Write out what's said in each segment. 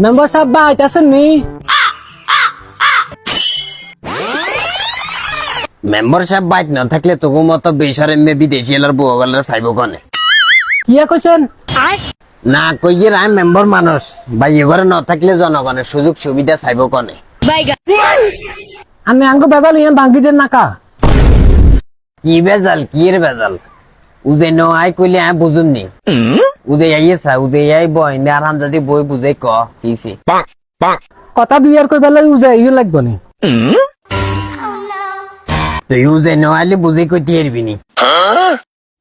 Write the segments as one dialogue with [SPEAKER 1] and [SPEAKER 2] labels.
[SPEAKER 1] Member সাহেব বাইত আছেন নি?
[SPEAKER 2] মেম্বার সাহেব বাইক না থাকলে তোকে মতো বেসরে মে বিদেশি এলার বউগালের চাইব কনে
[SPEAKER 1] কি কইছেন?
[SPEAKER 2] না কইয়ে রায় মেম্বার মানুষ ভাই এবারে না থাকলে জনগণের সুযোগ সুবিধা চাইব কনে
[SPEAKER 1] আমি আঙ্গো বেজাল ইয়ে বাঙ্গি দেন নাকা।
[SPEAKER 2] কি বেজাল কি এর বেজাল উদে ন আই কইলে আই বুঝুম নি উদে আইয়েছা উদে আই বই না আর যদি বই বুঝে ক কিছি
[SPEAKER 1] কথা দুই আর কইবার লাগি উজাই ইয়ে লাগবো নি।
[SPEAKER 2] তুই উদে ন আইলে বুঝে কইতে এরবি নি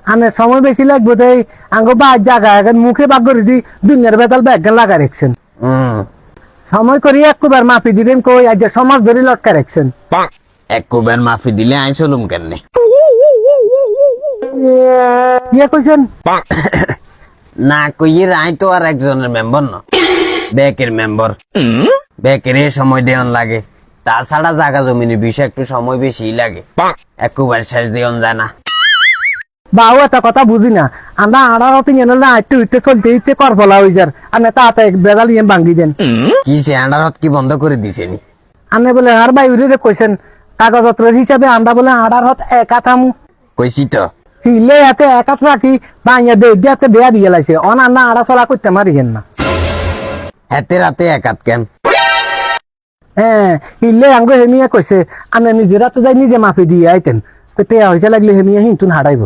[SPEAKER 1] আমি সময় বেশি লাগবো তাই আঙ্গো বা জায়গা এখন মুখে বাগ করে দি দুনিয়ার বেতাল ব্যাগ লাগা রাখছেন। সময় করি একবার মাফি দিবেন কই আজ সমাজ ধরে লটকা রাখছেন।
[SPEAKER 2] একবার মাফি দিলে আই চলুম কেন
[SPEAKER 1] ইয়ে কইছেন?
[SPEAKER 2] না কইয়ে আই তো আর একজনের মেম্বার না ব্যাকের মেম্বার ব্যাকের সময় দেওয়ান লাগে তাছাড়া জায়গা জমিনের বিষয় একটু সময় বেশি লাগে একবার শেষ দেওয়ান যায় না
[SPEAKER 1] বাউ একটা কথা বুঝি না আমরা আড়ার হতে গেল না একটু ইটে চলতে ইটে কর ফলা হয়ে যার আমি তাতে বেজাল ইয়ে ভাঙ্গি দেন
[SPEAKER 2] কি সে আন্ডারত কি বন্ধ করে দিছে নি
[SPEAKER 1] আমি বলে আর ভাই উড়ে কইছেন কাগজপত্রের হিসাবে আমরা বলে আড়ার হত একা থামু
[SPEAKER 2] কইছি তো
[SPEAKER 1] হিলে হাতে একা রাখি বাইয়া দেয়াতে দেয়া দিয়ে লাইছে অনা না আড়া চলা করতে মারিয়েন না।
[SPEAKER 2] হাতে রাতে একাত কেন
[SPEAKER 1] হ্যাঁ হিলে আঙ্গো হেমিয়া কইছে আমি নিজে রাতে যাই নিজে মাফি দিয়ে আইতেন তেয়া হয়েছে লাগলে হেমিয়া হিন্তুন হারাইব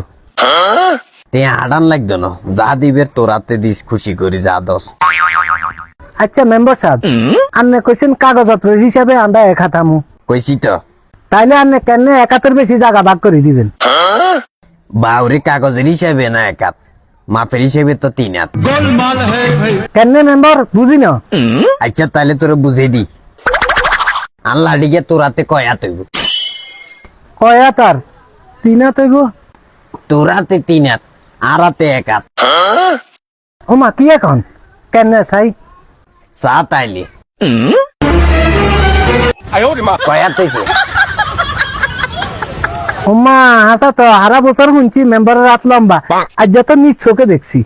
[SPEAKER 2] তে হাডান লাগতো না যা দিবে তোরাতে দিস খুশি করি যা দশ
[SPEAKER 1] আচ্ছা মেম্বার সাহেব আপনি কইছেন কাগজপত্রের হিসাবে আমরা একা থামু
[SPEAKER 2] কইছি তো
[SPEAKER 1] তাইলে আপনি কেন একাতের বেশি জায়গা ভাগ করে দিবেন
[SPEAKER 2] বাউরি কাগজের হিসাবে না একাত মাফের হিসেবে তো 3 হাত
[SPEAKER 1] কেন মেম্বার বুঝি না।
[SPEAKER 2] আচ্ছা তাহলে তোরা বুঝে দি আল্লাহ ডিগে তোরাতে কয়া তৈব
[SPEAKER 1] কয়া তার 3 হাত হইব
[SPEAKER 2] তোরাতে 3 হাত আর হাতে 1 হাত
[SPEAKER 1] ওমা কি এখন কেন চাই
[SPEAKER 2] চা তাইলে কয়া তৈছে
[SPEAKER 1] ওমা হাসা তো হারা বছর শুনছি মেম্বারের রাত লম্বা আজ যত নিজ চোখে দেখছি।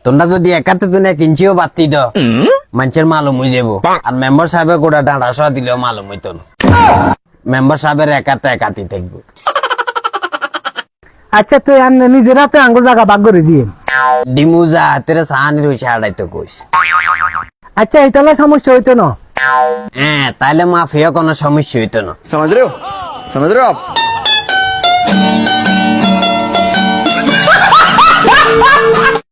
[SPEAKER 2] তোমরা যদি একাতে তুমি 1 ইঞ্চিও বাতি দাও মানুষের মালুম হয়ে যাবো আর মেম্বার সাহেবের গোটা ডাঁড়া সহ দিলেও মালুম হইতো না মেম্বার সাহেবের একাতে একাতি থাকবো।
[SPEAKER 1] আচ্ছা তুই আপনি নিজের হাতে আঙ্গুল জায়গা ভাগ করে দিয়ে
[SPEAKER 2] ডিমুজা হাতের সাহানির হয়েছে আড়াইতো কইস
[SPEAKER 1] আচ্ছা এটালে সমস্যা হইতো না।
[SPEAKER 2] হ্যাঁ তাইলে মাফিয়া কোনো সমস্যা হইতো না
[SPEAKER 3] समझ रहे हो आप